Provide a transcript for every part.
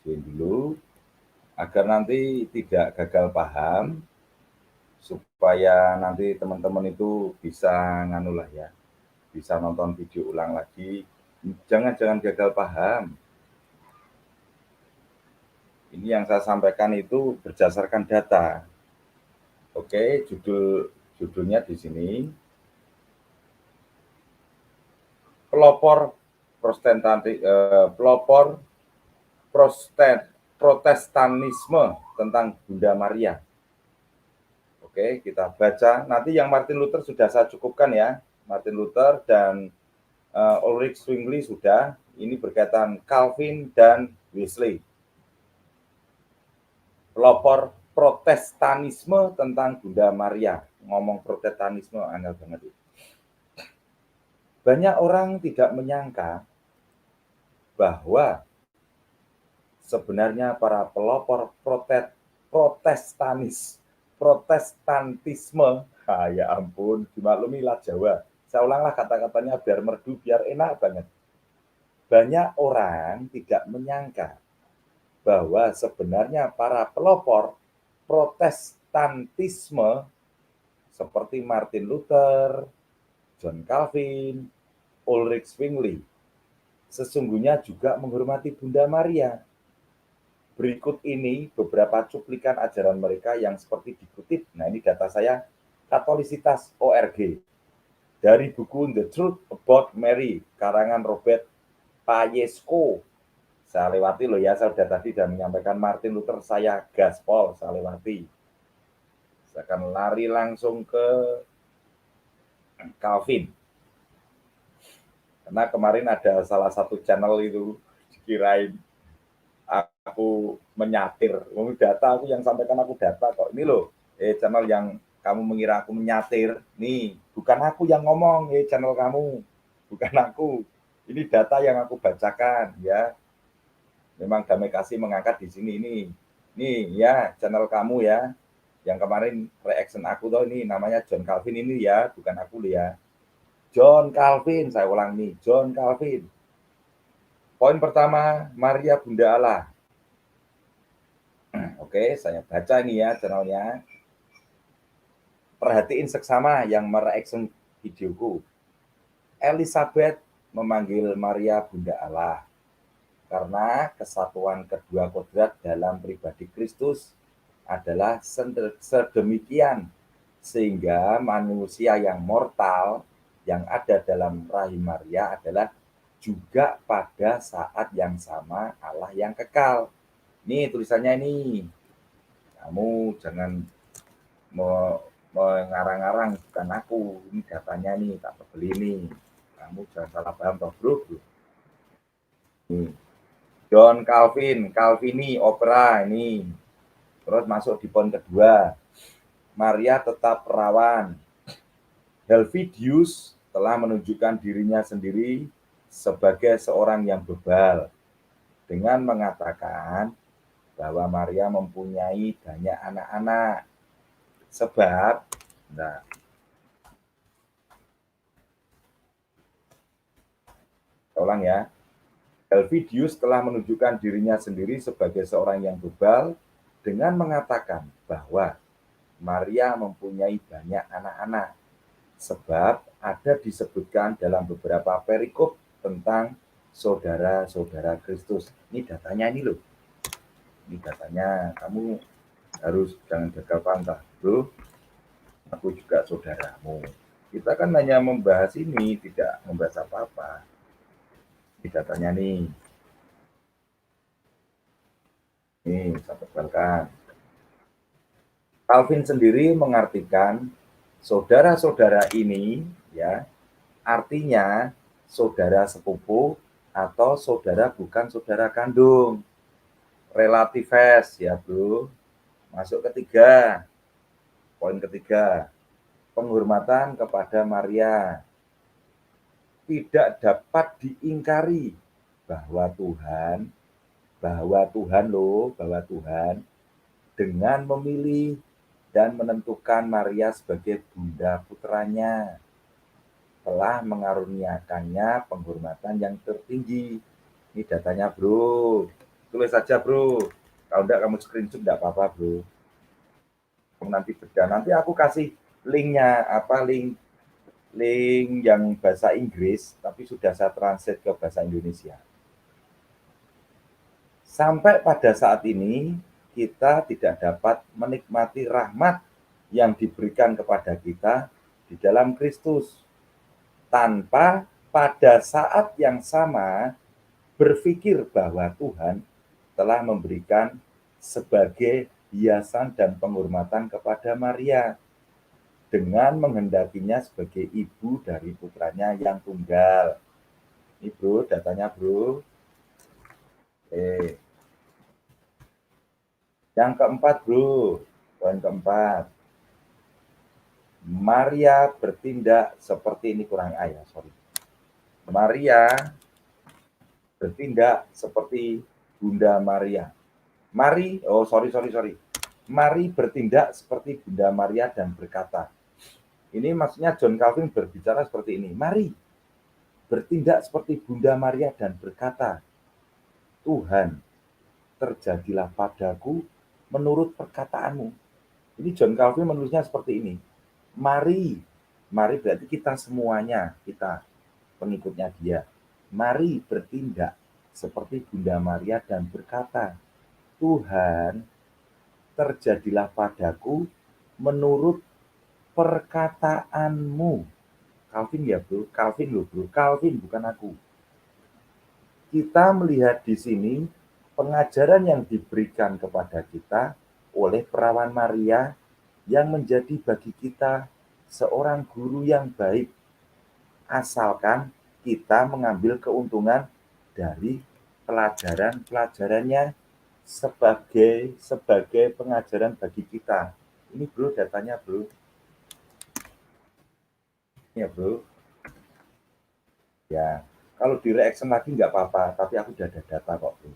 videoin dulu agar nanti tidak gagal paham, supaya nanti teman-teman itu bisa nganu lah ya, bisa nonton video ulang lagi. Jangan gagal paham. Ini yang saya sampaikan itu berdasarkan data. Oke, judulnya di sini pelopor Protestanisme tentang Bunda Maria. Oke, kita baca. Nanti yang Martin Luther sudah saya cukupkan ya. Martin Luther dan Ulrich Zwingli sudah. Ini berkaitan Calvin dan Wesley. Pelopor Protestanisme tentang Bunda Maria. Ngomong Protestanisme angel banget. Banyak orang tidak menyangka bahwa sebenarnya para pelopor Protestantisme, ya ampun, dimaklumi lah Jawa. Saya ulanglah kata-katanya biar merdu, biar enak banget. Banyak orang tidak menyangka bahwa sebenarnya para pelopor Protestantisme seperti Martin Luther, John Calvin, Ulrich Zwingli sesungguhnya juga menghormati Bunda Maria. Berikut ini beberapa cuplikan ajaran mereka yang seperti dikutip. Nah, ini data saya Katolisitas.org dari buku The Truth About Mary karangan Robert Payesko. Saya lewati loh ya, saya sudah tadi sudah menyampaikan Martin Luther, saya gaspol, saya lewati. Saya akan lari langsung ke Calvin. Karena kemarin ada salah satu channel itu dikirain aku menyatir. Data aku yang sampaikan aku data kok. Ini loh, channel yang kamu mengira aku menyatir. Nih, bukan aku yang ngomong, channel kamu. Bukan aku. Ini data yang aku bacakan ya. Memang Damai Kasih mengangkat di sini ini. Nih ya, channel kamu ya. Yang kemarin reaction aku tuh ini namanya John Calvin ini ya, bukan aku ya. John Calvin, saya ulang nih, John Calvin. Poin pertama, Maria Bunda Allah. Oke, saya baca ini ya channelnya. Perhatiin seksama yang mereaction videoku. Elizabeth memanggil Maria Bunda Allah karena kesatuan kedua kodrat dalam pribadi Kristus adalah sedemikian sehingga manusia yang mortal yang ada dalam rahim Maria adalah juga pada saat yang sama Allah yang kekal. Nih tulisannya ini. Kamu jangan mengarang-arang, bukan aku. Ini datanya nih, tak beli nih. Kamu jangan salah paham toh, bro. Nih. John Calvin, Calvini, opera ini. Terus masuk di poin kedua. Maria tetap perawan. Helvidius telah menunjukkan dirinya sendiri sebagai seorang yang bebal dengan mengatakan bahwa Maria mempunyai banyak anak-anak. Sebab, nah, ulang ya, Helvidius telah menunjukkan dirinya sendiri sebagai seorang yang bebal dengan mengatakan bahwa Maria mempunyai banyak anak-anak. Sebab ada disebutkan dalam beberapa perikop tentang saudara-saudara Kristus. Ini datanya ini loh. Ini datanya, kamu harus jangan gagal pantah, bro. Aku juga saudaramu. Kita kan hanya membahas ini, tidak membahas apa-apa. Ini datanya nih. Nih, saya tebalkan. Calvin sendiri mengartikan saudara-saudara ini ya artinya saudara sepupu atau saudara bukan saudara kandung. Relatives ya bro. Masuk ketiga. Poin ketiga. Penghormatan kepada Maria. Tidak dapat diingkari bahwa Tuhan dengan memilih dan menentukan Maria sebagai bunda putranya telah mengaruniakannya penghormatan yang tertinggi. Ini datanya bro. Tulis saja bro. Kalau enggak kamu screenshot enggak apa-apa bro. Kamu nanti beda. Nanti aku kasih linknya link yang bahasa Inggris, tapi sudah saya translate ke bahasa Indonesia. Sampai pada saat ini kita tidak dapat menikmati rahmat yang diberikan kepada kita di dalam Kristus tanpa pada saat yang sama berpikir bahwa Tuhan telah memberikan sebagai hiasan dan penghormatan kepada Maria dengan menghendakinya sebagai ibu dari putranya yang tunggal. Ini bro, datanya bro. Yang keempat bro, poin keempat. Maria bertindak seperti ini kurang ayah, sorry. Maria bertindak seperti Bunda Maria. Mari bertindak seperti Bunda Maria dan berkata. Ini maksudnya John Calvin berbicara seperti ini. Mari bertindak seperti Bunda Maria dan berkata, Tuhan, terjadilah padaku menurut perkataanmu. Ini John Calvin menulisnya seperti ini. Mari berarti kita semuanya, kita pengikutnya dia. Mari bertindak seperti Bunda Maria dan berkata, Tuhan, terjadilah padaku menurut perkataanmu. Calvin ya bro, Calvin loh bro, Calvin bukan aku. Kita melihat di sini pengajaran yang diberikan kepada kita oleh perawan Maria yang menjadi bagi kita seorang guru yang baik. Asalkan kita mengambil keuntungan dari pelajaran-pelajarannya sebagai pengajaran bagi kita. Ini bro datanya bro. Ya bro. Ya, kalau di reaction lagi nggak apa-apa, tapi aku udah ada data kok bro.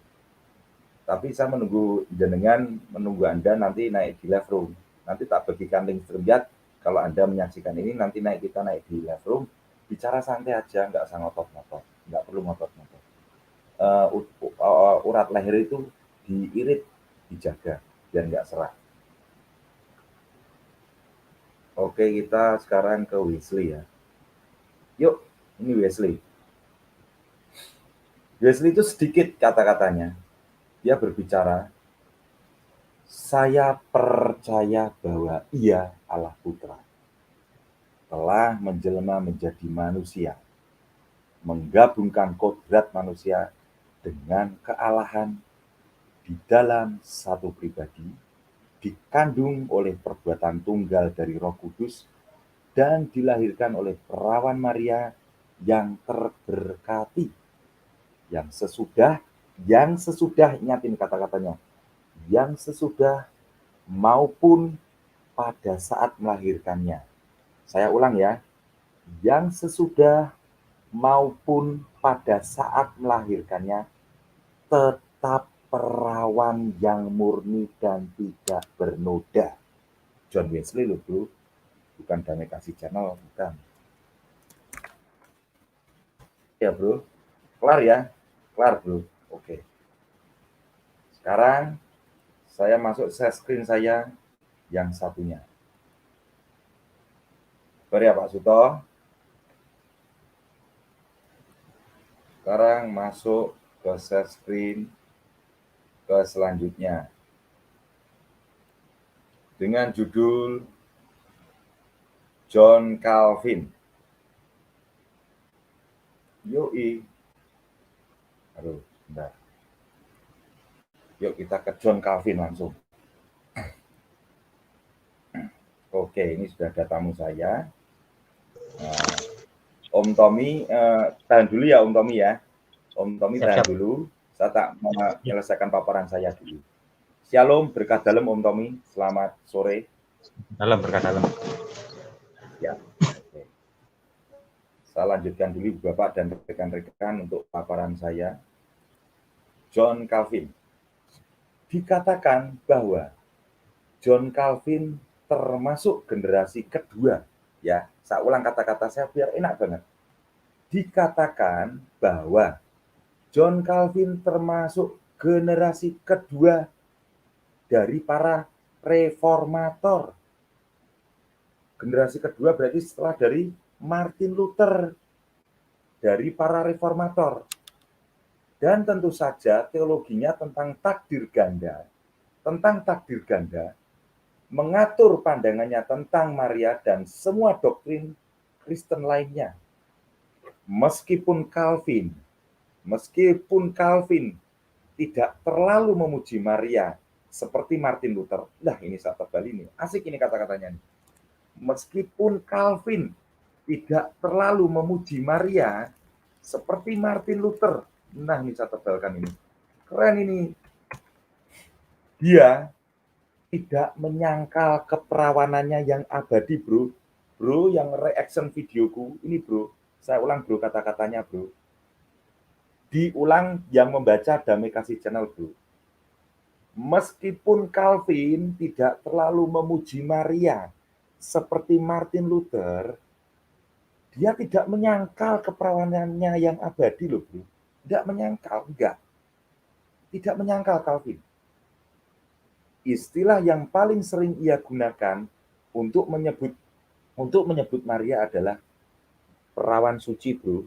Tapi saya menunggu Anda nanti naik di live room. Nanti tak bagikan link StreamYard. Kalau Anda menyaksikan ini, nanti kita naik di live room. Bicara santai aja, nggak usah ngotot-ngotot. Nggak perlu ngotot-ngotot. Urat leher itu diirit, dijaga, biar nggak serak. Oke, kita sekarang ke Wesley ya. Yuk, ini Wesley. Wesley itu sedikit kata-katanya. Dia berbicara, saya percaya bahwa Ia Allah Putra telah menjelma menjadi manusia, menggabungkan kodrat manusia dengan kealahan di dalam satu pribadi, dikandung oleh perbuatan tunggal dari Roh Kudus, dan dilahirkan oleh perawan Maria yang terberkati, yang sesudah, ingatin kata-katanya, yang sesudah maupun pada saat melahirkannya. Saya ulang ya, yang sesudah maupun pada saat melahirkannya tetap perawan yang murni dan tidak bernoda. John Wesley loh bro, bukan Damai Kasih Channel, bukan. Ya bro, kelar ya, kelar bro, oke. Sekarang saya masuk share screen saya yang satunya. Sorry ya Pak Suto. Sekarang masuk ke share screen ke selanjutnya. Dengan judul John Calvin. Yoi. Aduh, bentar. Yuk kita ke John Calvin langsung. Oke, ini sudah ada tamu saya. Om Tommy, tahan dulu ya Om Tommy ya. Om Tommy tahan dulu. Saya tak menyelesaikan paparan saya dulu. Shalom, berkah dalam Om Tommy. Selamat sore. Dalam, berkah dalam. Ya. Oke. Saya lanjutkan dulu Bapak dan rekan-rekan untuk paparan saya. John Calvin. Dikatakan bahwa John Calvin termasuk generasi kedua. Ya, saya ulang kata-kata saya biar enak banget. Dikatakan bahwa John Calvin termasuk generasi kedua dari para reformator. Generasi kedua berarti setelah dari Martin Luther, dari para reformator. Dan tentu saja teologinya tentang takdir ganda. Tentang takdir ganda, mengatur pandangannya tentang Maria dan semua doktrin Kristen lainnya. Meskipun Calvin tidak terlalu memuji Maria seperti Martin Luther. Nah, ini saat tebal ini. Asik ini kata-katanya. Meskipun Calvin tidak terlalu memuji Maria seperti Martin Luther. Nah, ini saya tebalkan ini. Keren ini. Dia tidak menyangkal keperawanannya yang abadi, bro. Bro, yang reaction videoku, ini bro. Saya ulang bro kata-katanya bro. Diulang yang membaca Damai Kasih Channel bro. Meskipun Calvin tidak terlalu memuji Maria seperti Martin Luther, dia tidak menyangkal keperawanannya yang abadi loh bro. Tidak menyangkal, enggak. Tidak menyangkal Calvin. Istilah yang paling sering ia gunakan untuk menyebut Maria adalah perawan suci bro.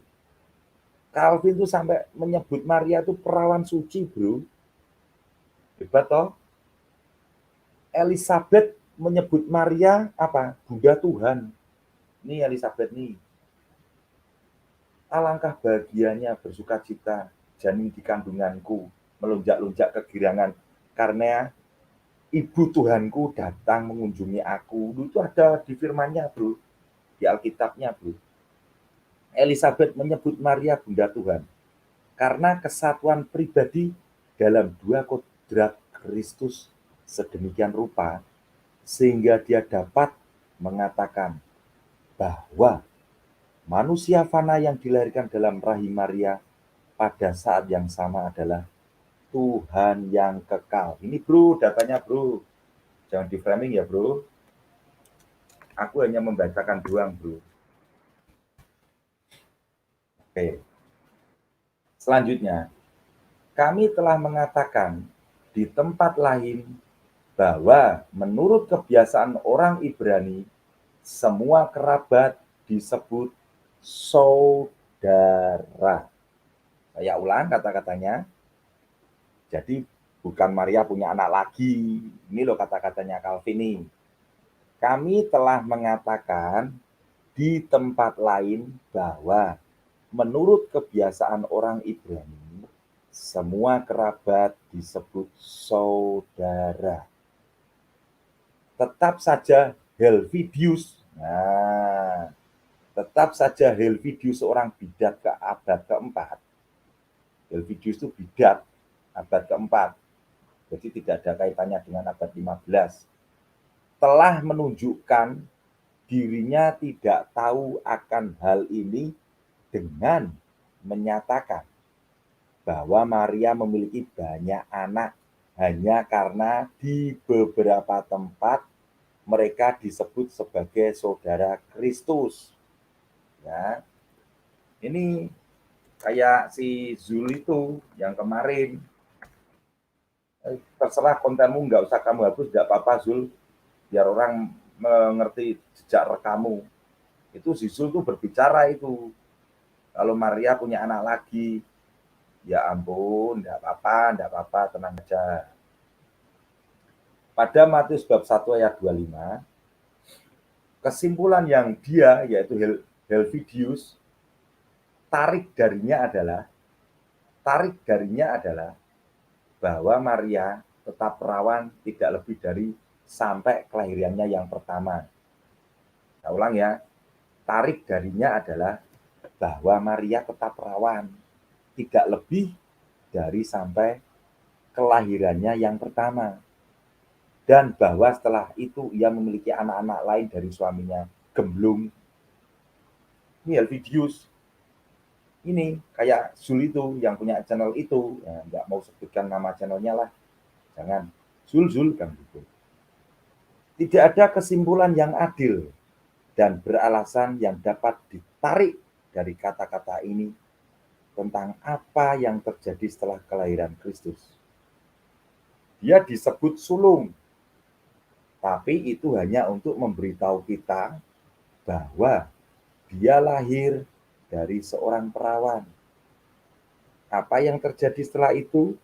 Calvin tuh sampai menyebut Maria tuh perawan suci bro. Hebat toh. Elizabeth menyebut Maria apa? Bunda Tuhan. Nih Elizabeth nih. Alangkah bahagianya bersukacita janin di kandunganku melonjak-lonjak kegirangan karena Ibu Tuhanku datang mengunjungi aku. Itu ada di firman-Nya, bro. Di Alkitabnya, bro. Elizabeth menyebut Maria Bunda Tuhan karena kesatuan pribadi dalam dua kodrat Kristus sedemikian rupa sehingga dia dapat mengatakan bahwa manusia fana yang dilahirkan dalam rahim Maria pada saat yang sama adalah Tuhan yang kekal. Ini bro, datanya bro. Jangan di framing ya bro. Aku hanya membacakan doang bro. Oke. Selanjutnya, kami telah mengatakan di tempat lain bahwa menurut kebiasaan orang Ibrani, semua kerabat disebut saudara. Saya ulang kata-katanya. Jadi bukan Maria punya anak lagi. Ini loh kata-katanya Calvin ini. Kami telah mengatakan di tempat lain bahwa menurut kebiasaan orang Ibrani, semua kerabat disebut saudara. Tetap saja Helvidius. Nah, tetap saja Helvidius seorang bidat ke abad keempat. Helvidius itu bidat abad keempat. Jadi tidak ada kaitannya dengan abad 15. Telah menunjukkan dirinya tidak tahu akan hal ini dengan menyatakan bahwa Maria memiliki banyak anak hanya karena di beberapa tempat mereka disebut sebagai saudara Kristus. Ya. Ini kayak si Zul itu yang kemarin. Terserah kontenmu, nggak usah kamu hapus, nggak apa-apa Zul. Biar orang mengerti jejak rekamu. Itu si Zul tuh berbicara itu. Kalau Maria punya anak lagi, ya ampun, enggak apa-apa, tenang aja. Pada Matius bab 1 ayat 25, kesimpulan yang dia, yaitu Helvidius, tarik darinya adalah bahwa Maria tetap perawan tidak lebih dari sampai kelahirannya yang pertama. Saya ulang ya, tarik darinya adalah bahwa Maria tetap perawan tidak lebih dari sampai kelahirannya yang pertama. Dan bahwa setelah itu ia memiliki anak-anak lain dari suaminya gemblung. Ini Helvidius. Ini kayak Zul itu yang punya channel itu. Ya, nggak mau sebutkan nama channelnya lah. Jangan. Zul kan gitu. Tidak ada kesimpulan yang adil dan beralasan yang dapat ditarik dari kata-kata ini tentang apa yang terjadi setelah kelahiran Kristus. Dia disebut sulung. Tapi itu hanya untuk memberitahu kita bahwa dia lahir dari seorang perawan. Apa yang terjadi setelah itu?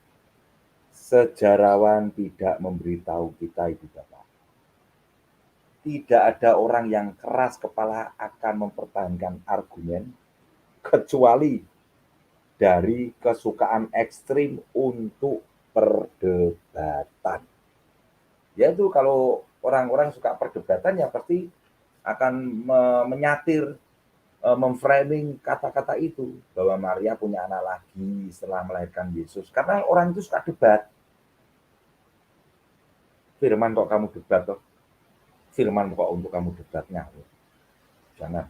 Sejarawan tidak memberitahu kita, Ibu Bapak. Tidak ada orang yang keras kepala akan mempertahankan argumen kecuali dari kesukaan ekstrim untuk perdebatan. Yaitu kalau orang-orang suka perdebatan ya pasti akan menyatir, memframing kata-kata itu bahwa Maria punya anak lagi setelah melahirkan Yesus. Karena orang itu suka debat. Firman kok kamu debat toh? Firman kok untuk kamu debatnya? Jangan.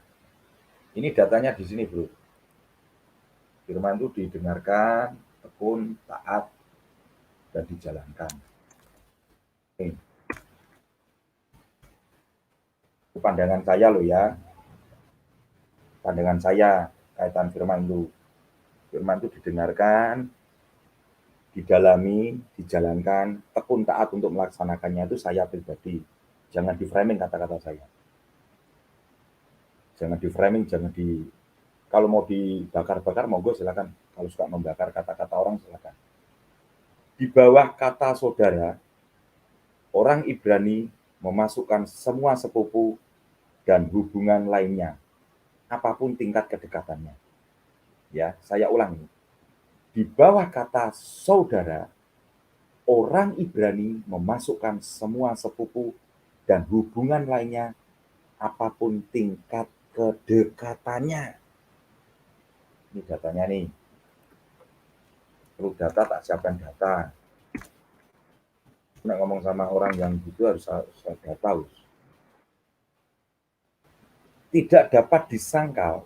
Ini datanya di sini, Bro. Firman itu didengarkan, tekun, taat, dan dijalankan. Ini pandangan saya loh ya. Pandangan saya kaitan firman itu. Firman itu didengarkan, didalami, dijalankan, tekun taat untuk melaksanakannya itu saya pribadi. Jangan di-framing kata-kata saya. Jangan di-framing, kalau mau dibakar-bakar monggo silakan. Kalau suka membakar kata-kata orang silakan. Di bawah kata saudara, orang Ibrani memasukkan semua sepupu dan hubungan lainnya, apapun tingkat kedekatannya. Ya, saya ulangi. Di bawah kata saudara, orang Ibrani memasukkan semua sepupu dan hubungan lainnya, apapun tingkat kedekatannya. Ini datanya nih. Perlu data tak siapkan data. Nah, ngomong sama orang yang gitu harus data. Tidak dapat disangkal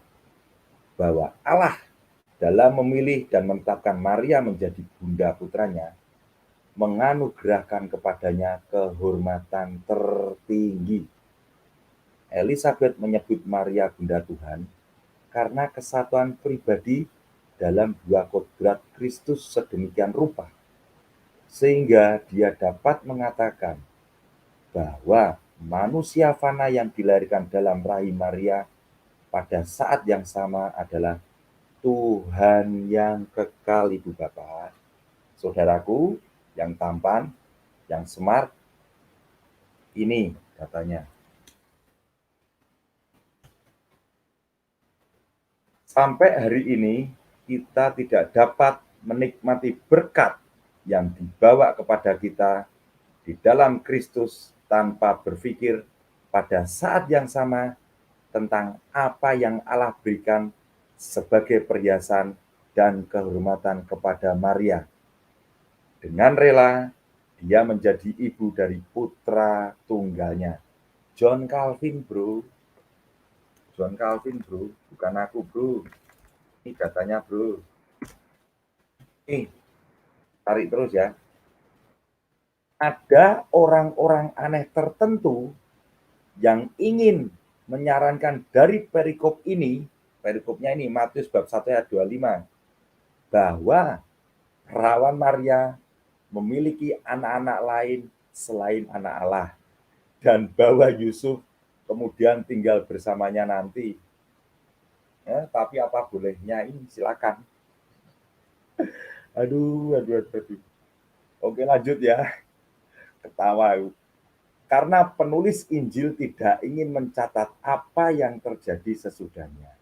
bahwa Allah dalam memilih dan menetapkan Maria menjadi bunda putranya, menganugerahkan kepadanya kehormatan tertinggi. Elizabeth menyebut Maria bunda Tuhan karena kesatuan pribadi dalam dua kodrat Kristus sedemikian rupa, sehingga dia dapat mengatakan bahwa manusia fana yang dilahirkan dalam rahim Maria pada saat yang sama adalah Tuhan yang kekal, Ibu Bapak. Saudaraku yang tampan, yang smart, ini katanya. Sampai hari ini kita tidak dapat menikmati berkat yang dibawa kepada kita di dalam Kristus tanpa berpikir pada saat yang sama tentang apa yang Allah berikan sebagai perhiasan dan kehormatan kepada Maria. Dengan rela, dia menjadi ibu dari putra tunggalnya. John Calvin, bro. John Calvin, bro. Bukan aku, bro. Ini datanya, bro. Nih, tarik terus ya. Ada orang-orang aneh tertentu yang ingin menyarankan dari perikop ini, perikopnya ini Matius bab 1 ayat 25, bahwa perawan Maria memiliki anak-anak lain selain anak Allah, dan bahwa Yusuf kemudian tinggal bersamanya nanti. Ya, tapi apa bolehnya ini, silakan. Aduh. Oke, lanjut ya. Ketawa. Karena penulis Injil tidak ingin mencatat apa yang terjadi sesudahnya.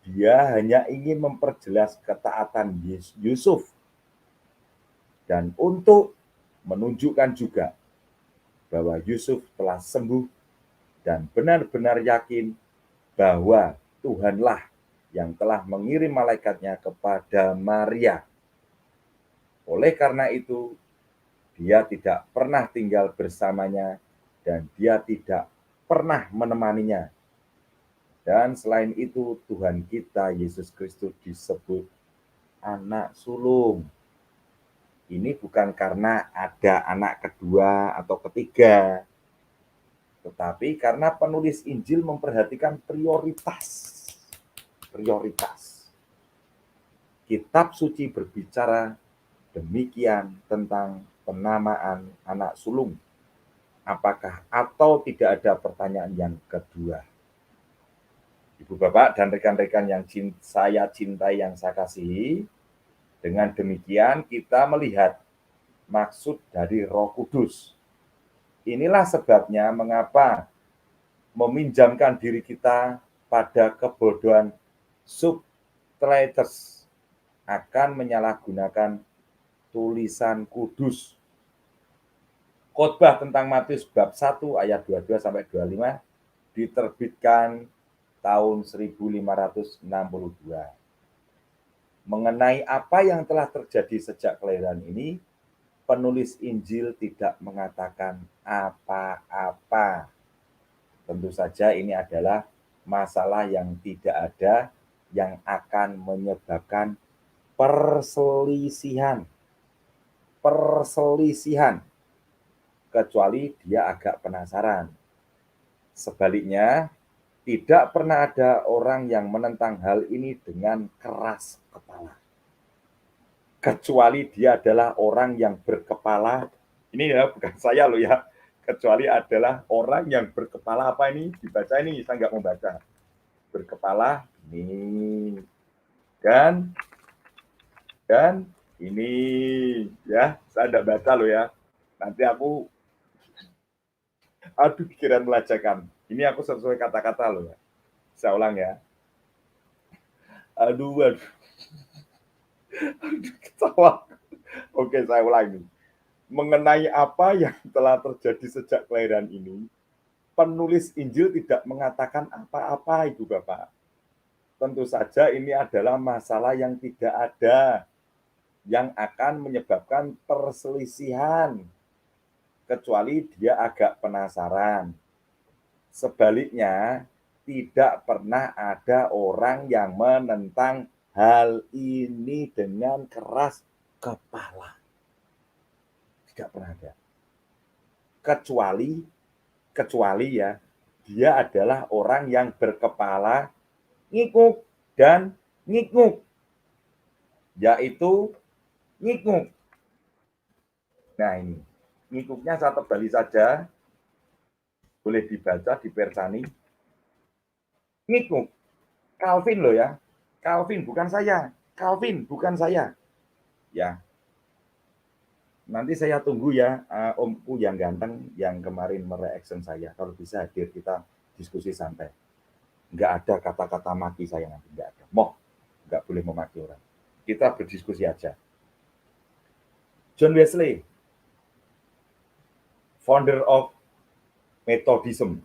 Dia hanya ingin memperjelas ketaatan Yusuf dan untuk menunjukkan juga bahwa Yusuf telah sembuh dan benar-benar yakin bahwa Tuhanlah yang telah mengirim malaikatnya kepada Maria. Oleh karena itu, dia tidak pernah tinggal bersamanya dan dia tidak pernah menemaninya. Dan selain itu, Tuhan kita Yesus Kristus disebut anak sulung. Ini bukan karena ada anak kedua atau ketiga, tetapi karena penulis Injil memperhatikan prioritas. Kitab suci berbicara demikian tentang penamaan anak sulung. Apakah atau tidak ada pertanyaan yang kedua? Ibu Bapak dan rekan-rekan yang saya cintai, yang saya kasihi, dengan demikian kita melihat maksud dari Roh Kudus. Inilah sebabnya mengapa meminjamkan diri kita pada kebodohan subtletes akan menyalahgunakan tulisan kudus. Khotbah tentang Matius bab 1 ayat 22 sampai 25 diterbitkan tahun 1562. Mengenai apa yang telah terjadi sejak kelahiran ini, penulis Injil tidak mengatakan apa-apa. Tentu saja ini adalah masalah yang tidak ada, yang akan menyebabkan perselisihan, kecuali dia agak penasaran. Sebaliknya, tidak pernah ada orang yang menentang hal ini dengan keras kepala. Kecuali dia adalah orang yang berkepala, ini ya bukan saya loh ya, kecuali adalah orang yang berkepala apa ini, dibaca ini, saya nggak membaca. Berkepala ini, dan ini ya, saya nggak baca loh ya. Nanti aku, aduh pikiran melacakan. Ini aku sesuai kata-kata loh ya. Saya ulang ya. Aduh, ketawa. Oke, saya ulang nih. Mengenai apa yang telah terjadi sejak kelahiran ini, penulis Injil tidak mengatakan apa-apa, Ibu Bapak. Tentu saja ini adalah masalah yang tidak ada, yang akan menyebabkan perselisihan, kecuali dia agak penasaran. Sebaliknya, tidak pernah ada orang yang menentang hal ini dengan keras kepala. Tidak pernah ada. Kecuali ya, dia adalah orang yang berkepala ngikuk dan ngikuk, yaitu ngikuk. Nah ini, ngikuknya saya tebali saja, boleh dibaca di Persani. Ngikuk, Calvin loh ya, Calvin bukan saya, Calvin bukan saya. Ya, nanti saya tunggu ya, omku yang ganteng yang kemarin mereaction saya. Kalau bisa hadir kita diskusi santai. Nggak ada kata-kata maki saya nanti, nggak ada. Nggak boleh memaki orang. Kita berdiskusi aja. John Wesley, founder of Methodism.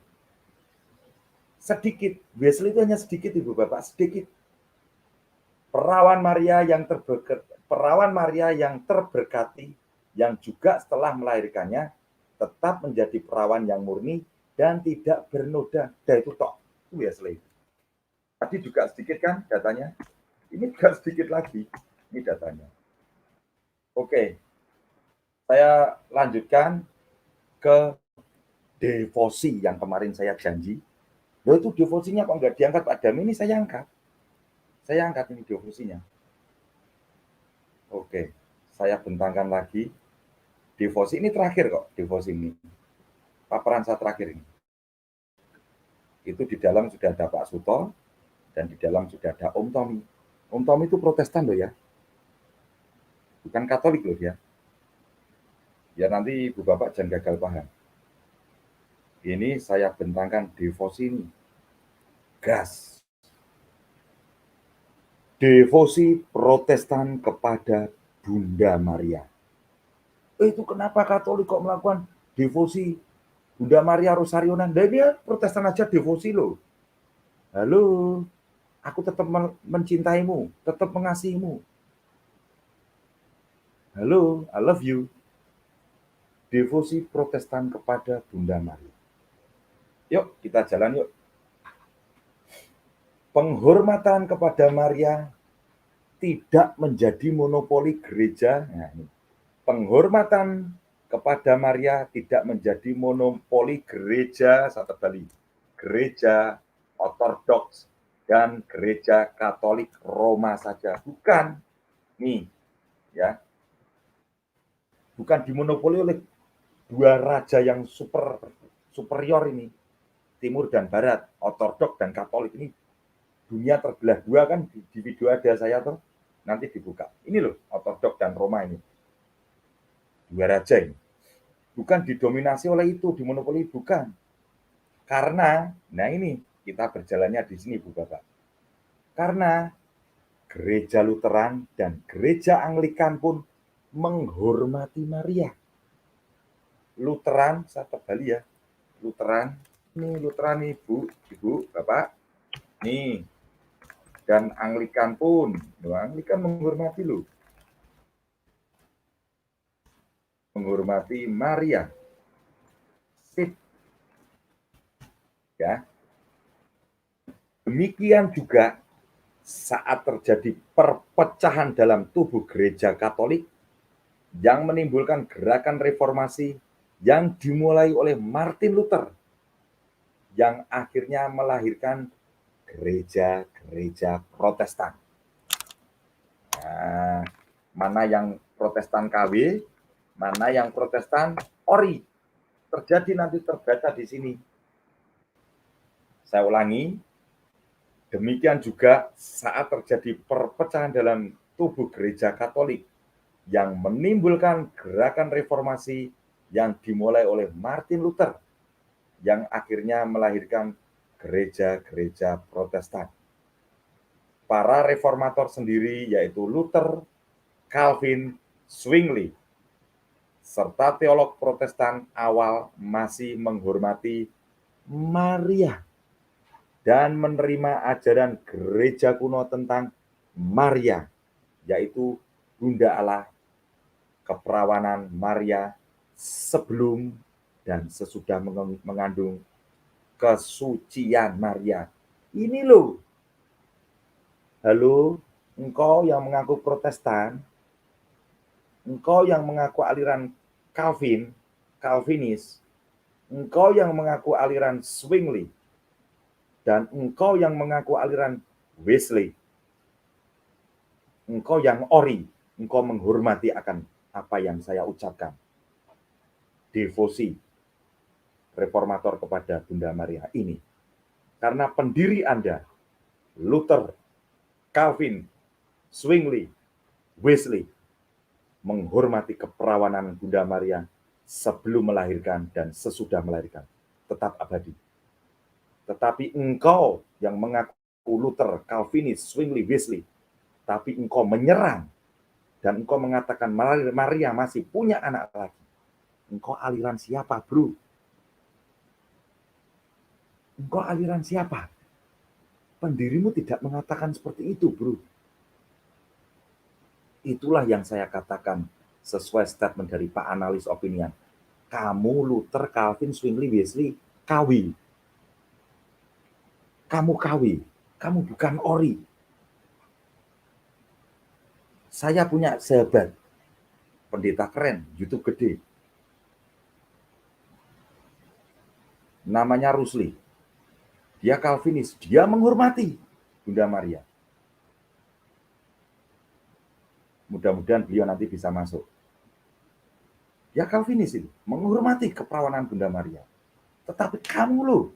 Sedikit, Wesley itu hanya sedikit Ibu Bapak, sedikit. Perawan Maria yang terberkati, yang juga setelah melahirkannya tetap menjadi perawan yang murni dan tidak bernoda. Dan itu tok, itu Wesley. Tadi juga sedikit kan datanya, ini juga sedikit lagi, ini datanya. Oke, saya lanjutkan ke devosi yang kemarin saya janji. Loh itu devosinya kok nggak diangkat Pak Dami, ini saya angkat. Saya angkat ini devosinya. Oke, saya bentangkan lagi. Devosi ini terakhir kok, devosi ini. Paparan saya terakhir ini. Itu di dalam sudah ada Pak Suto, dan di dalam sudah ada Om Tommy. Om Tommy itu Protestan loh ya. Bukan Katolik loh ya. Ya nanti Ibu Bapak jangan gagal paham. Ini saya bentangkan devosi ini. Gas. Devosi Protestan kepada Bunda Maria. Itu kenapa Katolik kok melakukan devosi Bunda Maria Rosarionan? Dan dia Protestan aja devosi loh. Halo, aku tetap mencintaimu, tetap mengasihimu. Halo, I love you. Devosi Protestan kepada Bunda Maria. Yuk, kita jalan yuk. Penghormatan kepada Maria tidak menjadi monopoli gereja. Nah, ini. Penghormatan kepada Maria tidak menjadi monopoli gereja, saya tebali, gereja Ortodoks dan gereja Katolik Roma saja. Bukan. Nih, ya. bukan dimonopoli oleh dua raja yang superior ini, Timur dan Barat, Ortodok dan Katolik ini. Dunia terbelah dua kan di video ada saya tuh, nanti dibuka. Ini loh Ortodok dan Roma ini, dua raja ini. Bukan didominasi oleh itu, dimonopoli, bukan. Karena, nah ini kita berjalannya di sini Bu Bapak. Karena gereja Lutheran dan gereja Anglikan pun menghormati Maria. Lutheran, saya kembali ya, Lutheran, ini Lutheran Ibu, Bapak, nih, dan Anglikan pun, Anglikan menghormati loh, menghormati Maria. Sip. Ya. Demikian juga saat terjadi perpecahan dalam tubuh gereja Katolik yang menimbulkan gerakan reformasi yang dimulai oleh Martin Luther yang akhirnya melahirkan gereja-gereja Protestan. Nah, mana yang Protestan KW, mana yang Protestan Ori. Terjadi nanti terbaca di sini. Saya ulangi, demikian juga saat terjadi perpecahan dalam tubuh gereja Katolik yang menimbulkan gerakan reformasi yang dimulai oleh Martin Luther yang akhirnya melahirkan gereja-gereja Protestan. Para reformator sendiri yaitu Luther, Calvin, Zwingli, serta teolog Protestan awal masih menghormati Maria dan menerima ajaran gereja kuno tentang Maria, yaitu Bunda Allah, keperawanan Maria sebelum dan sesudah mengandung, kesucian Maria. Ini loh. Halo, engkau yang mengaku Protestan, engkau yang mengaku aliran Calvinis, engkau yang mengaku aliran Zwingli, dan engkau yang mengaku aliran Wesley, engkau yang Ori, engkau menghormati akan apa yang saya ucapkan. Devosi reformator kepada Bunda Maria ini. Karena pendiri Anda, Luther, Calvin, Zwingli, Wesley, menghormati keperawanan Bunda Maria sebelum melahirkan dan sesudah melahirkan. Tetap abadi. Tetapi engkau yang mengaku Luther, Calvinis, Zwingli, Wesley, tapi engkau menyerang dan engkau mengatakan Maria masih punya anak lagi. Engkau aliran siapa, bro? Engkau aliran siapa? Pendirimu tidak mengatakan seperti itu, bro. Itulah yang saya katakan sesuai statement dari Pak Analis Opinian. Kamu Luther, Calvin, Zwingli, Wesley, kawi. Kamu kawi, kamu bukan Ori. Saya punya sahabat, pendeta keren, YouTube gede. Namanya Rusli. Dia Calvinis, dia menghormati Bunda Maria. Mudah-mudahan beliau nanti bisa masuk. Dia Calvinis itu, menghormati keperawanan Bunda Maria. Tetapi kamu loh,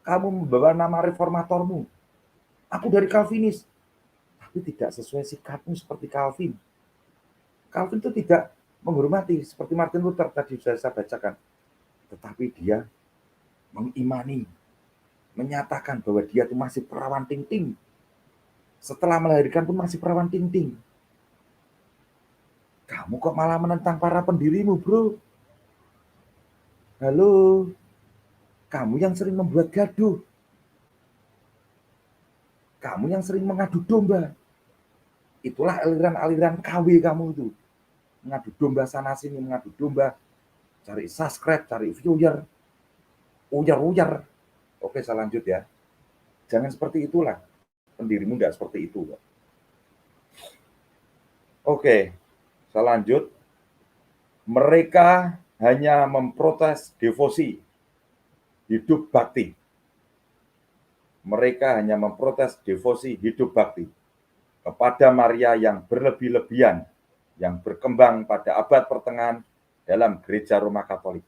kamu membawa nama reformatormu. Aku dari Calvinis. Tapi tidak sesuai sikapmu seperti Calvin. Calvin itu tidak menghormati seperti Martin Luther tadi sudah saya bacakan. Tetapi dia mengimani, menyatakan bahwa dia itu masih perawan ting-ting. Setelah melahirkan pun masih perawan ting-ting. Kamu kok malah menentang para pendirimu, bro? Halo, kamu yang sering membuat gaduh. Kamu yang sering mengadu domba. Itulah aliran-aliran KW kamu itu. Mengadu domba sana sini, mengadu domba. Cari subscribe, cari viewer. Ujar-ujar. Oke, saya lanjut ya. Jangan seperti itulah. Pendirimu tidak seperti itu. Oke, saya lanjut. Mereka hanya memprotes devosi hidup bakti. Mereka hanya memprotes devosi hidup bakti kepada Maria yang berlebih-lebihan, yang berkembang pada abad pertengahan dalam gereja Roma Katolik.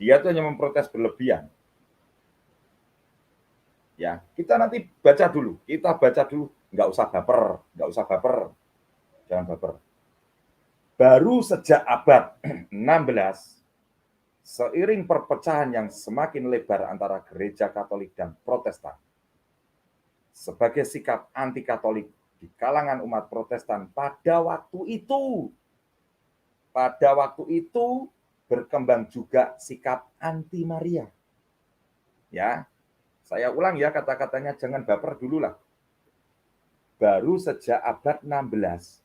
Dia tuh hanya memprotes berlebihan. Ya, kita nanti baca dulu, nggak usah baper, jangan baper. Baru sejak abad 16, seiring perpecahan yang semakin lebar antara gereja Katolik dan Protestan, sebagai sikap anti-Katolik di kalangan umat Protestan pada waktu itu berkembang juga sikap anti Maria. Ya, saya ulang ya kata-katanya, jangan baper dulu lah. Baru sejak abad 16,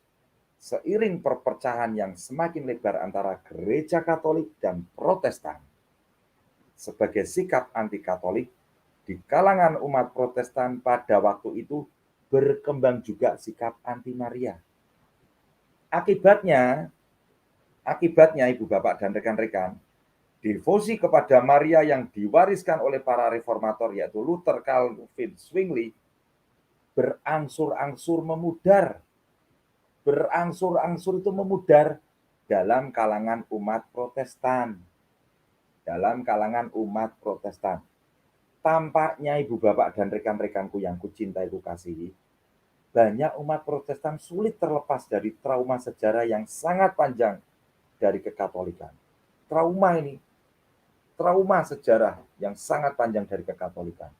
seiring perpecahan yang semakin lebar antara gereja Katolik dan Protestan, sebagai sikap anti-Katolik di kalangan umat Protestan pada waktu itu berkembang juga sikap anti Maria. Akibatnya Ibu Bapak dan rekan-rekan, devosi kepada Maria yang diwariskan oleh para reformator yaitu Luther, Calvin, Zwingli berangsur-angsur memudar. Berangsur-angsur itu memudar dalam kalangan umat Protestan. Tampaknya Ibu Bapak dan rekan-rekanku yang kucintai kukasihi, banyak umat Protestan sulit terlepas dari trauma sejarah yang sangat panjang dari kekatolikan. Trauma sejarah yang sangat panjang dari kekatolikan.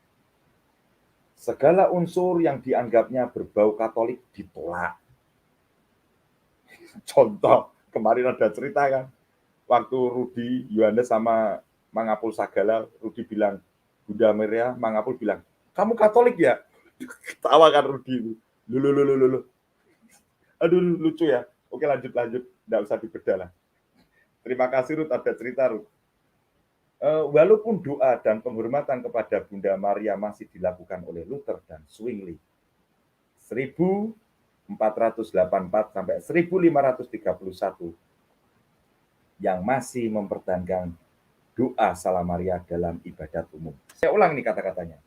Segala unsur yang dianggapnya berbau Katolik ditolak. Contoh, kemarin ada cerita kan, waktu Rudi Yohanes sama Mang Apul Sagala, Rudi bilang, Bunda Maria, Mang Apul bilang, kamu Katolik ya? Ketawa kan Rudi itu. Lulu. Aduh, lucu ya. Oke, lanjut. Nggak usah dibedah lah. Terima kasih, Ruth. Ada cerita, Ruth. Walaupun doa dan penghormatan kepada Bunda Maria masih dilakukan oleh Luther dan Zwingli, 1484 sampai 1531, yang masih mempertahankan doa Salam Maria dalam ibadat umum. Saya ulang nih kata-katanya.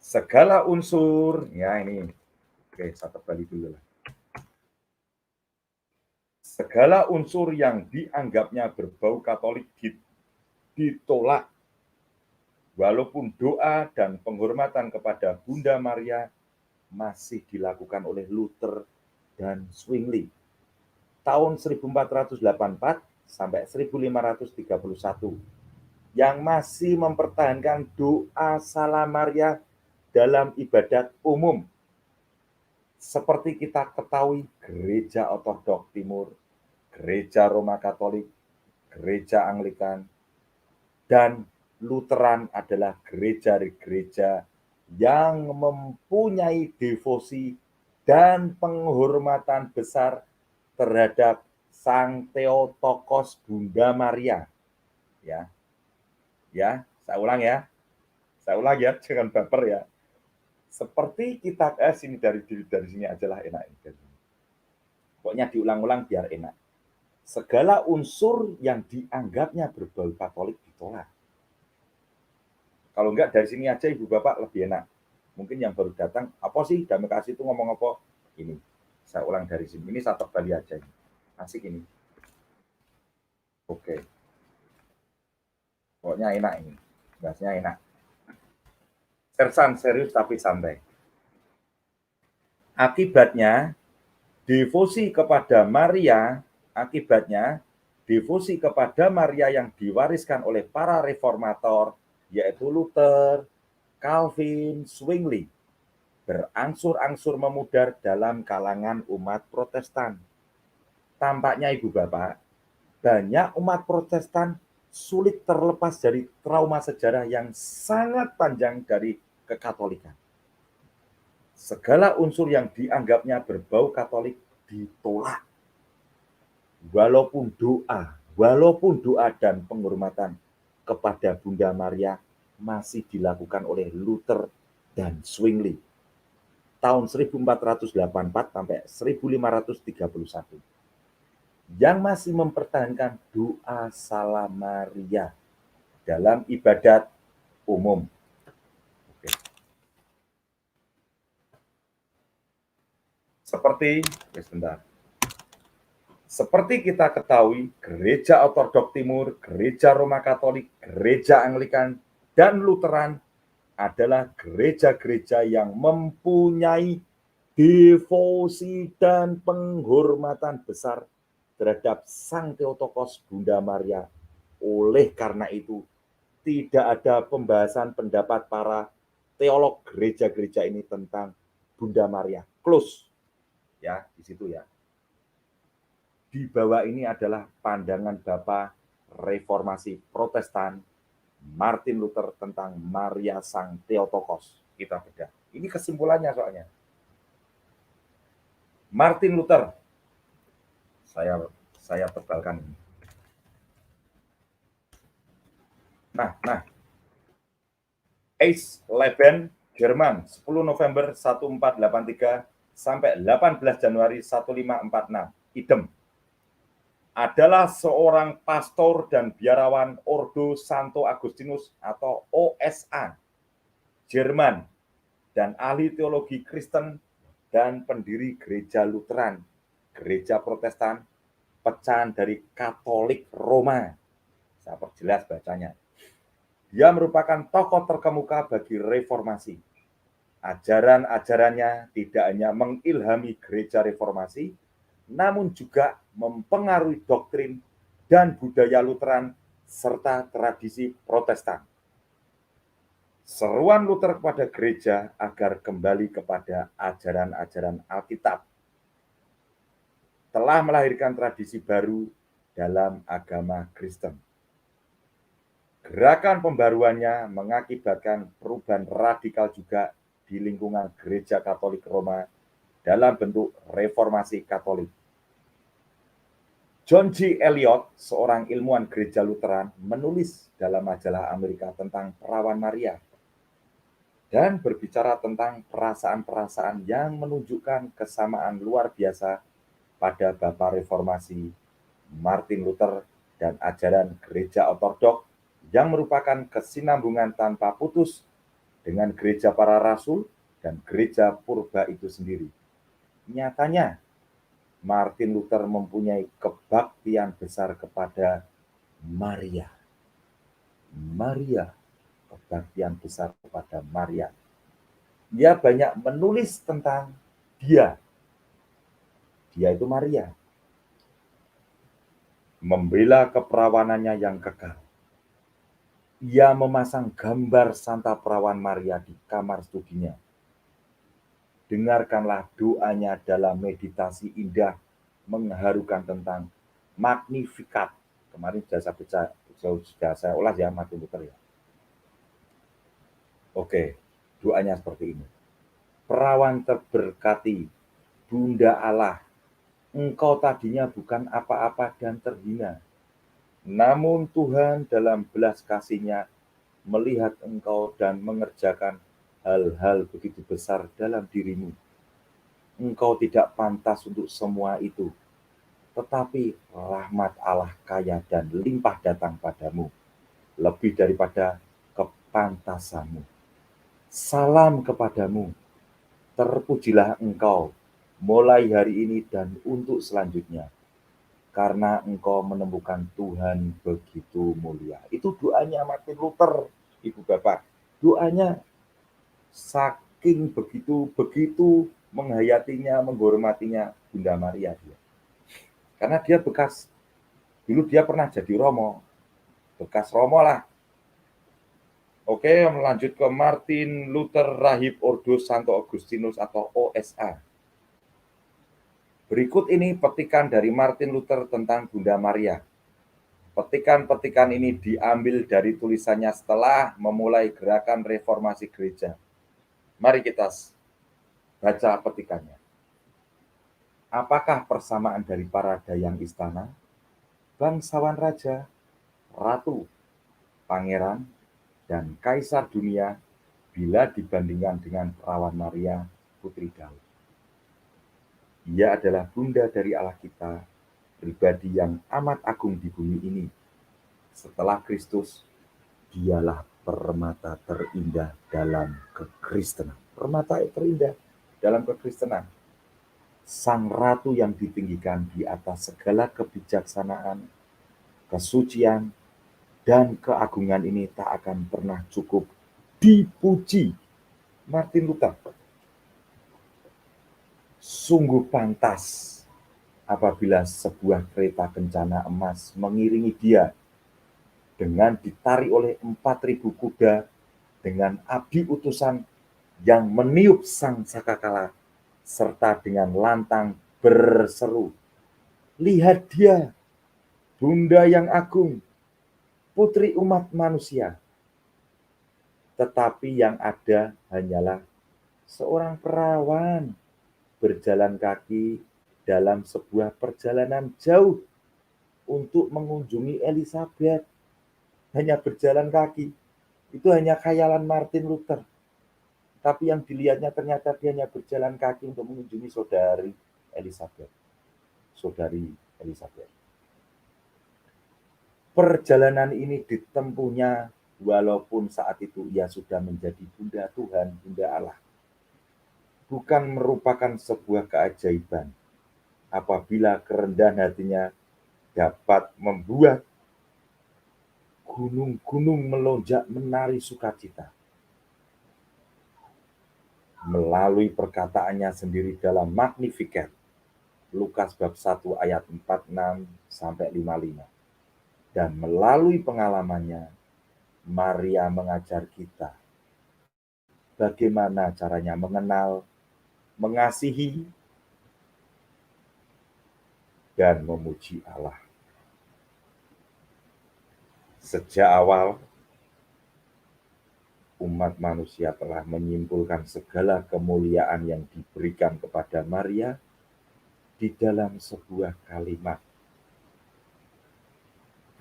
Segala unsur, ya ini, oke, saya terbalik dulu lah. Segala unsur yang dianggapnya berbau Katolik ditolak, walaupun doa dan penghormatan kepada Bunda Maria masih dilakukan oleh Luther dan Zwingli. Tahun 1484 sampai 1531, yang masih mempertahankan doa Salam Maria dalam ibadat umum. Seperti kita ketahui, Gereja Ortodoks Timur, Gereja Roma Katolik, Gereja Anglikan, dan Lutheran adalah gereja-gereja yang mempunyai devosi dan penghormatan besar terhadap Sang Theotokos Bunda Maria. Ya, saya ulang ya, jangan baper ya. Seperti kita sini dari sini aja lah enak. Pokoknya diulang-ulang biar enak. Segala unsur yang dianggapnya berbau Katolik ditolak. Kalau enggak dari sini aja Ibu Bapak lebih enak. Mungkin yang baru datang, apa sih Damai Kasih itu ngomong apa? Ini. Saya ulang dari sini. Ini satu kali aja. Asik ini. Oke. Pokoknya enak ini. Bahasnya enak. Sersan serius tapi santai. Akibatnya devosi kepada Maria yang diwariskan oleh para reformator, yaitu Luther, Calvin, Zwingli, berangsur-angsur memudar dalam kalangan umat Protestan. Tampaknya Ibu Bapak, banyak umat Protestan sulit terlepas dari trauma sejarah yang sangat panjang dari kekatolikan. Segala unsur yang dianggapnya berbau Katolik ditolak. Walaupun doa dan penghormatan kepada Bunda Maria masih dilakukan oleh Luther dan Zwingli. Tahun 1484 sampai 1531. Yang masih mempertahankan doa Salam Maria dalam ibadat umum. Oke. Seperti, sebentar. Seperti kita ketahui, Gereja Ortodok Timur, Gereja Roma Katolik, Gereja Anglikan, dan Lutheran adalah gereja-gereja yang mempunyai devosi dan penghormatan besar terhadap Sang Theotokos Bunda Maria. Oleh karena itu, tidak ada pembahasan pendapat para teolog gereja-gereja ini tentang Bunda Maria. Close. Ya, di situ ya. Di bawah ini adalah pandangan Bapak Reformasi Protestan Martin Luther tentang Maria Sang Theotokos. Kita bedah. Ini kesimpulannya soalnya. Martin Luther. Saya tebalkan ini. Nah. Eisleben, Jerman, 10 November 1483 sampai 18 Januari 1546. Idem. Adalah seorang pastor dan biarawan Ordo Santo Agustinus atau OSA, Jerman, dan ahli teologi Kristen dan pendiri gereja Lutheran, gereja Protestan, pecahan dari Katolik Roma. Saya perjelas bacanya. Dia merupakan tokoh terkemuka bagi reformasi. Ajaran-ajarannya tidak hanya mengilhami gereja reformasi, namun juga mempengaruhi doktrin dan budaya Lutheran serta tradisi Protestan. Seruan Luther kepada gereja agar kembali kepada ajaran-ajaran Alkitab telah melahirkan tradisi baru dalam agama Kristen. Gerakan pembaruannya mengakibatkan perubahan radikal juga di lingkungan gereja Katolik Roma dalam bentuk reformasi Katolik. John G. Eliot, seorang ilmuwan gereja Lutheran, menulis dalam majalah Amerika tentang perawan Maria dan berbicara tentang perasaan-perasaan yang menunjukkan kesamaan luar biasa pada Bapak Reformasi Martin Luther dan ajaran gereja Ortodok yang merupakan kesinambungan tanpa putus dengan gereja para rasul dan gereja purba itu sendiri. Nyatanya, Martin Luther mempunyai kebaktian besar kepada Maria. Kebaktian besar kepada Maria. Dia banyak menulis tentang dia. Dia itu Maria. Membela keperawanannya yang kekal. Ia memasang gambar Santa Perawan Maria di kamar studinya. Dengarkanlah doanya dalam meditasi indah mengharukan tentang Magnificat. Kemarin sudah saya ulas ya Martin Luther ya. Oke, doanya seperti ini. Perawan terberkati, Bunda Allah, engkau tadinya bukan apa-apa dan terhina. Namun Tuhan dalam belas kasih-Nya melihat engkau dan mengerjakan hal-hal begitu besar dalam dirimu. Engkau tidak pantas untuk semua itu, tetapi rahmat Allah kaya dan limpah datang padamu, lebih daripada kepantasanmu. Salam kepadamu, terpujilah engkau mulai hari ini dan untuk selanjutnya, karena engkau menemukan Tuhan begitu mulia. Itu doanya Martin Luther, Ibu Bapak. Doanya saking begitu menghayatinya, menghormatinya Bunda Maria dia. Karena dia dulu dia pernah jadi Romo, bekas Romo lah. Oke, melanjut ke Martin Luther Rahib Ordo Santo Agustinus atau OSA. Berikut ini petikan dari Martin Luther tentang Bunda Maria. Petikan-petikan ini diambil dari tulisannya setelah memulai gerakan reformasi gereja. Mari kita baca petikannya. Apakah persamaan dari para dayang istana, bangsawan raja, ratu, pangeran, dan kaisar dunia bila dibandingkan dengan perawan Maria, putri Daud? Ia adalah bunda dari Allah kita, pribadi yang amat agung di bumi ini. Setelah Kristus, dialah permata terindah dalam kekristenan. Permata terindah dalam kekristenan. Sang Ratu yang ditinggikan di atas segala kebijaksanaan, kesucian, dan keagungan ini tak akan pernah cukup dipuji. Martin Luther sungguh pantas apabila sebuah kereta kencana emas mengiringi dia dengan ditarik oleh 4.000 kuda dengan abdi utusan yang meniup sang sakakala serta dengan lantang berseru, "Lihat dia, Bunda yang agung, putri umat manusia." Tetapi yang ada hanyalah seorang perawan berjalan kaki dalam sebuah perjalanan jauh untuk mengunjungi Elizabeth. Hanya berjalan kaki. Itu hanya khayalan Martin Luther. Tapi yang dilihatnya ternyata dia hanya berjalan kaki untuk mengunjungi saudari Elizabeth. Saudari Elizabeth. Perjalanan ini ditempuhnya walaupun saat itu ia sudah menjadi Bunda Tuhan, Bunda Allah. Bukan merupakan sebuah keajaiban apabila kerendahan hatinya dapat membuat gunung-gunung melonjak menari sukacita. Melalui perkataannya sendiri dalam Magnificat, Lukas bab 1 ayat 46 sampai 55. Dan melalui pengalamannya, Maria mengajar kita bagaimana caranya mengenal, mengasihi, dan memuji Allah. Sejak awal, umat manusia telah menyimpulkan segala kemuliaan yang diberikan kepada Maria di dalam sebuah kalimat.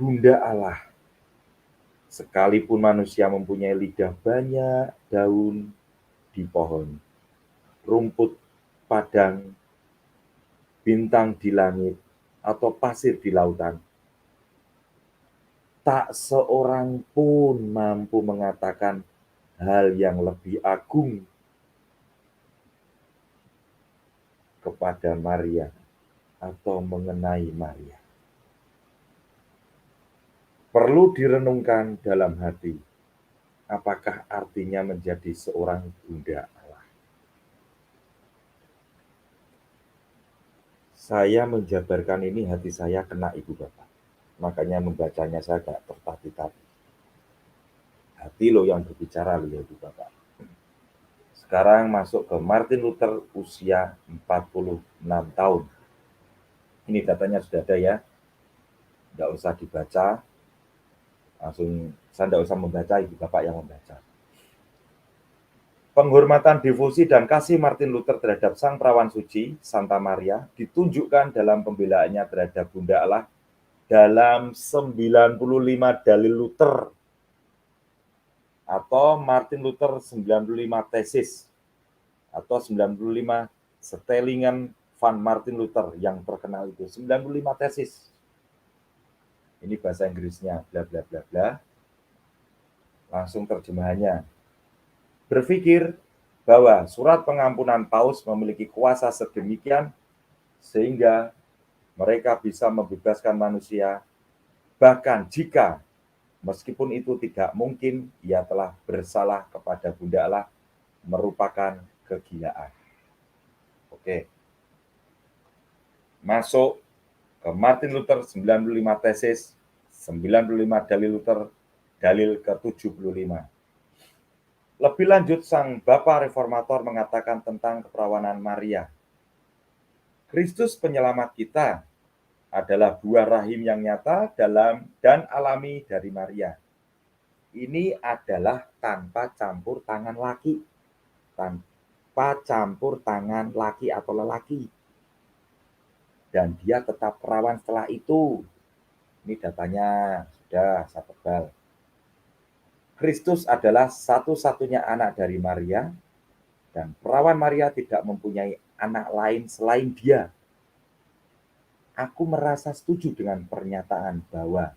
Bunda Allah. Sekalipun manusia mempunyai lidah banyak, daun di pohon, rumput padang, bintang di langit, atau pasir di lautan, tak seorang pun mampu mengatakan hal yang lebih agung kepada Maria atau mengenai Maria. Perlu direnungkan dalam hati, apakah artinya menjadi seorang Bunda Allah? Saya menjabarkan ini, hati saya kena Ibu Bapak. Makanya membacanya saya agak tertatih-tatih. Hati lo yang berbicara loh ya Ibu Bapak. Sekarang masuk ke Martin Luther usia 46 tahun. Ini datanya sudah ada ya. Tidak usah dibaca. Langsung, saya tidak usah membaca, Ibu Bapak yang membaca. Penghormatan, devosi, dan kasih Martin Luther terhadap Sang Perawan Suci, Santa Maria, ditunjukkan dalam pembelaannya terhadap Bunda Allah dalam 95 dalil Luther atau Martin Luther 95 tesis atau 95 Stellingen van Martin Luther yang terkenal itu. 95 tesis. Ini bahasa Inggrisnya, bla bla bla bla. Langsung terjemahannya. Berpikir bahwa surat pengampunan Paus memiliki kuasa sedemikian sehingga mereka bisa membebaskan manusia, bahkan jika meskipun itu tidak mungkin, ia telah bersalah kepada Bunda Allah, merupakan kegilaan. Oke. Masuk ke Martin Luther 95 tesis, 95 dalil Luther, dalil ke-75. Lebih lanjut, Sang Bapa Reformator mengatakan tentang keperawanan Maria. Kristus penyelamat kita adalah buah rahim yang nyata dalam dan alami dari Maria. Ini adalah tanpa campur tangan laki. Tanpa campur tangan laki atau lelaki. Dan dia tetap perawan setelah itu. Ini datanya sudah saya tebal. Kristus adalah satu-satunya anak dari Maria, dan perawan Maria tidak mempunyai anak lain selain dia. Aku merasa setuju dengan pernyataan bahwa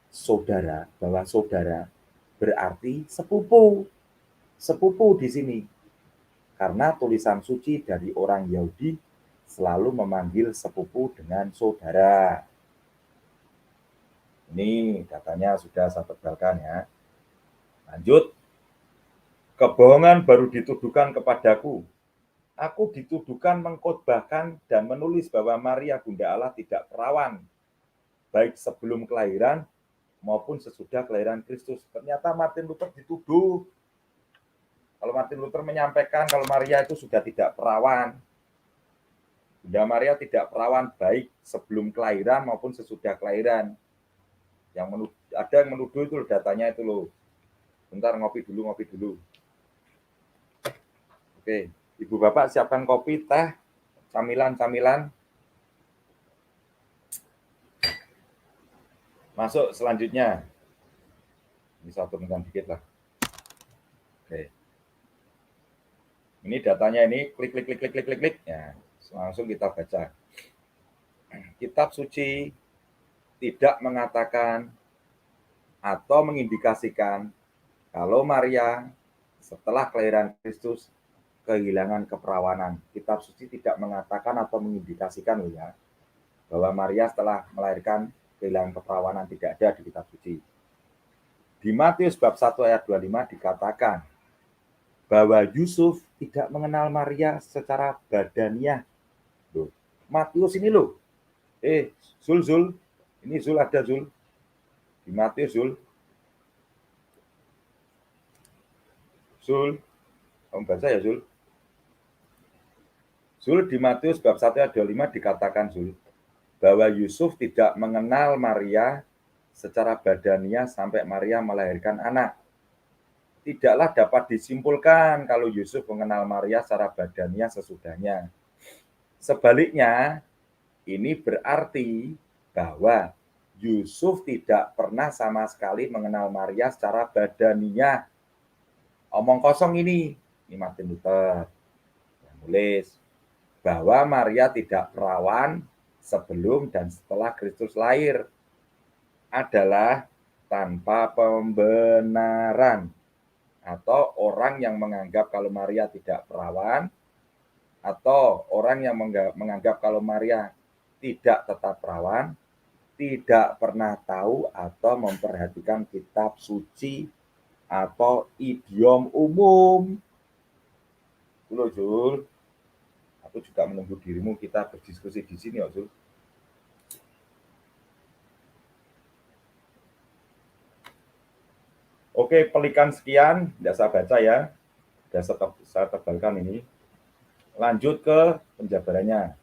saudara berarti sepupu. Sepupu di sini. Karena tulisan suci dari orang Yahudi selalu memanggil sepupu dengan saudara. Ini datanya sudah saya tebalkan ya. Lanjut. Kebohongan baru dituduhkan kepadaku. Aku dituduhkan mengkhotbahkan dan menulis bahwa Maria Bunda Allah tidak perawan, baik sebelum kelahiran maupun sesudah kelahiran Kristus. Ternyata Martin Luther dituduh. Kalau Martin Luther menyampaikan kalau Maria itu sudah tidak perawan. Bunda Maria tidak perawan baik sebelum kelahiran maupun sesudah kelahiran. Ada yang menuduh itu datanya itu loh. Bentar, ngopi dulu. Oke, Ibu Bapak siapkan kopi, teh, camilan. Masuk selanjutnya. Ini saya turunkan dikit lah. Oke. Ini datanya ini klik. Ya, langsung kita baca. Kitab suci tidak mengatakan atau mengindikasikan kalau Maria setelah kelahiran Kristus kehilangan keperawanan. Kitab suci tidak mengatakan atau mengindikasikan ya bahwa Maria setelah melahirkan kehilangan keperawanan, tidak ada di kitab suci. Di Matius bab 1 ayat 25 dikatakan bahwa Yusuf tidak mengenal Maria secara badaniah. Loh, Matius ini loh. Zul. Ini Zul ada Zul. Di Matius Zul. Kamu baca ya Zul? Zul di Matius bab 1 ayat 25 dikatakan Zul bahwa Yusuf tidak mengenal Maria secara badaniah sampai Maria melahirkan anak. Tidaklah dapat disimpulkan kalau Yusuf mengenal Maria secara badaniah sesudahnya. Sebaliknya, ini berarti bahwa Yusuf tidak pernah sama sekali mengenal Maria secara badaniah. Omong kosong ini Martin Luther yang nulis bahwa Maria tidak perawan sebelum dan setelah Kristus lahir adalah tanpa pembenaran, atau orang yang menganggap kalau Maria tidak perawan, atau orang yang menganggap kalau Maria tidak tetap perawan, tidak pernah tahu atau memperhatikan kitab suci atau idiom umum. Loh, Jul. Aku juga menunggu dirimu, kita berdiskusi di sini, Jul. Oke, pelikan sekian, tidak saya baca ya. Sudah saya tebalkan ini. Lanjut ke penjabarannya.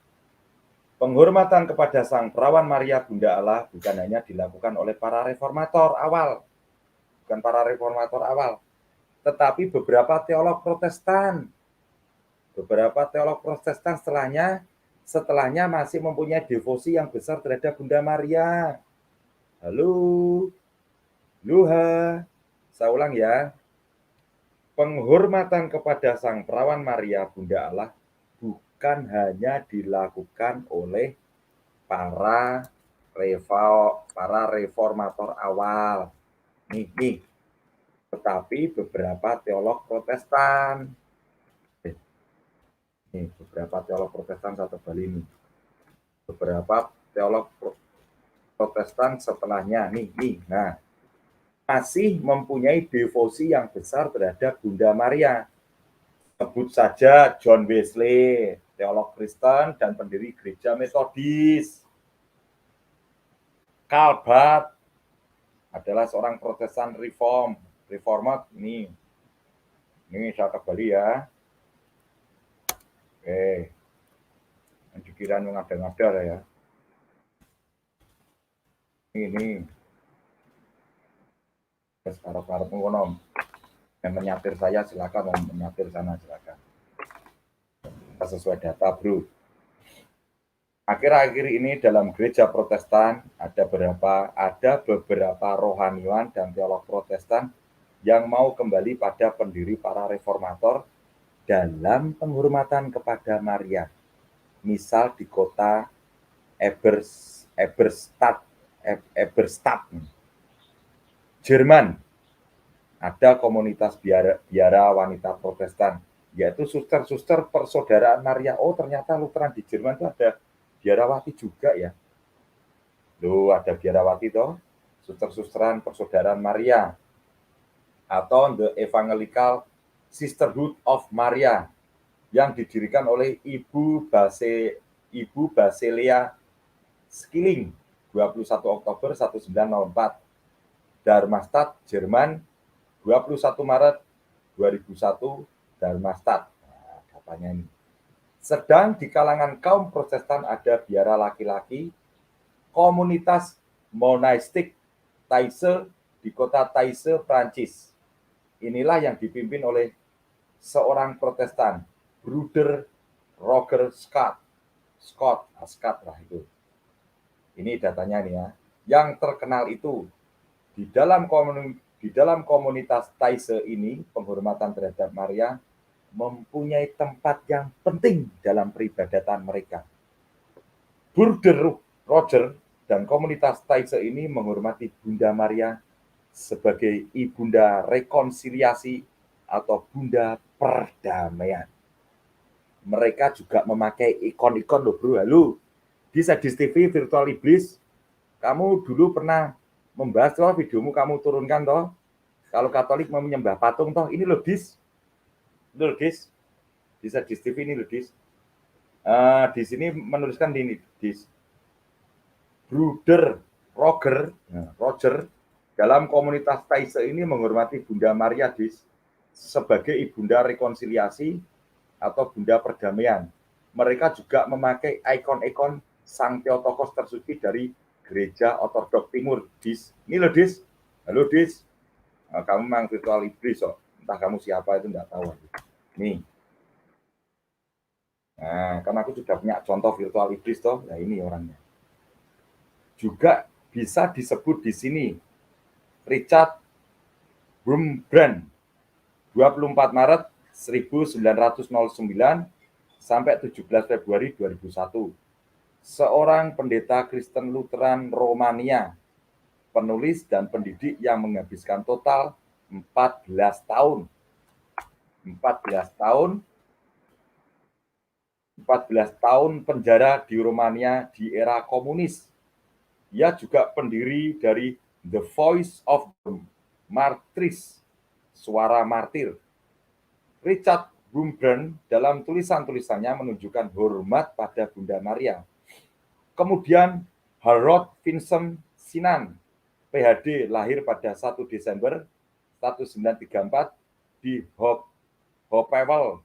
Penghormatan kepada Sang Perawan Maria Bunda Allah bukan hanya dilakukan oleh para reformator awal, tetapi beberapa teolog Protestan. Setelahnya masih mempunyai devosi yang besar terhadap Bunda Maria. Saya ulang ya. Penghormatan kepada Sang Perawan Maria Bunda Allah bukan hanya dilakukan oleh para reformator awal. Nih. Tetapi beberapa teolog Protestan. Beberapa teolog Protestan satu kali ini. Beberapa teolog Protestan setelahnya. Nah, masih mempunyai devosi yang besar terhadap Bunda Maria. Sebut saja John Wesley, teolog Kristen dan pendiri gereja Metodis. Karl Barth adalah seorang Protestan reformat. Ini saya kembali ya. Oke. Pikiran mengada-ngada ya. Ini. Sekarang mengonom. Yang menyatir saya silakan, mau menyatir sana silakan. Kita sesuai data, bro. Akhir-akhir ini dalam gereja Protestan ada beberapa rohaniwan dan teolog Protestan yang mau kembali pada pendiri para reformator dalam penghormatan kepada Maria. Misal di kota Eberstadt, Jerman, ada komunitas biara wanita Protestan yaitu suster-suster persaudaraan Maria. Oh, ternyata Lutheran di Jerman itu ada biarawati juga ya. Loh, ada biarawati toh, suster-susteran persaudaraan Maria atau The Evangelical Sisterhood of Maria yang didirikan oleh Ibu Basilia Skilling 21 Oktober 1904, Darmstadt, Jerman, 21 Maret 2001, Darmstadt. Nah, katanya ini. Sedang di kalangan kaum Protestan ada biara laki-laki, komunitas monastik Taisse di kota Taisse, Prancis. Inilah yang dipimpin oleh seorang Protestan, Bruder Roger Scott lah itu. Ini datanya nih ya. Yang terkenal itu di dalam komunitas Taisse ini, penghormatan terhadap Maria mempunyai tempat yang penting dalam peribadatan mereka. Bruder Roger dan komunitas Taisse ini menghormati Bunda Maria sebagai ibunda rekonsiliasi atau bunda perdamaian. Mereka juga memakai ikon-ikon loh bro. Halo, di Sadis TV Virtual Iblis, kamu dulu pernah membahas toh, videomu kamu turunkan toh, kalau Katolik mau menyembah patung toh, ini loh dis, di Sadis TV ini loh dis. Di sini menuliskan di ini dis, Bruder Roger dalam komunitas Taisse ini menghormati Bunda Maria dis sebagai ibunda rekonsiliasi atau bunda perdamaian. Mereka juga memakai ikon-ikon Sang Theotokos tersuci dari Gereja Ortodok Timur. Dis, ini loh dis, halo dis, kamu memang virtual iblis kok, entah kamu siapa itu enggak tahu. Nih, nah kan aku sudah punya contoh virtual iblis toh, nah ini orangnya. Juga bisa disebut di sini Richard Wurmbrand, 24 Maret 1909 sampai 17 Februari 2001. Seorang pendeta Kristen Lutheran Romania, penulis dan pendidik yang menghabiskan total 14 tahun 14 tahun penjara di Romania di era komunis. Ia juga pendiri dari The Voice of the Martyrs, Suara Martir. Richard Wurmbrand dalam tulisan-tulisannya menunjukkan hormat pada Bunda Maria. Kemudian Harold Vincent Sinan, PhD, lahir pada 1 Desember 1934 di Hopewell,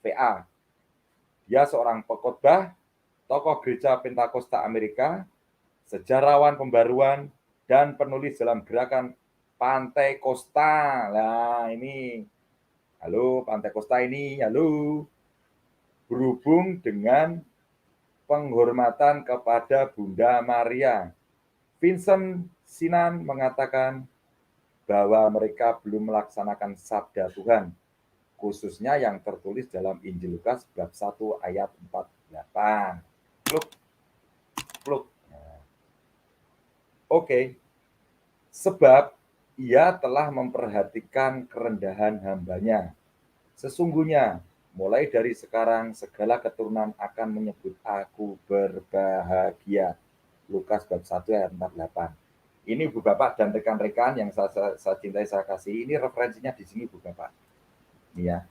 VA. Dia seorang pengkhotbah, tokoh gereja Pentakosta Amerika, sejarawan pembaruan, dan penulis dalam gerakan Pantai Costa. Nah, ini. Halo, Pantai Costa ini. Halo. Berhubung dengan penghormatan kepada Bunda Maria. Vincent Sinan mengatakan bahwa mereka belum melaksanakan sabda Tuhan, khususnya yang tertulis dalam Injil Lukas bab 1 ayat 48. Pluk. Oke. Sebab ia telah memperhatikan kerendahan hambanya. Sesungguhnya, mulai dari sekarang segala keturunan akan menyebut aku berbahagia. Lukas bab 1 ayat 48. Ini Bu Bapak dan rekan-rekan yang saya cintai, saya kasih. Ini referensinya di sini Bu Bapak. Ini ya.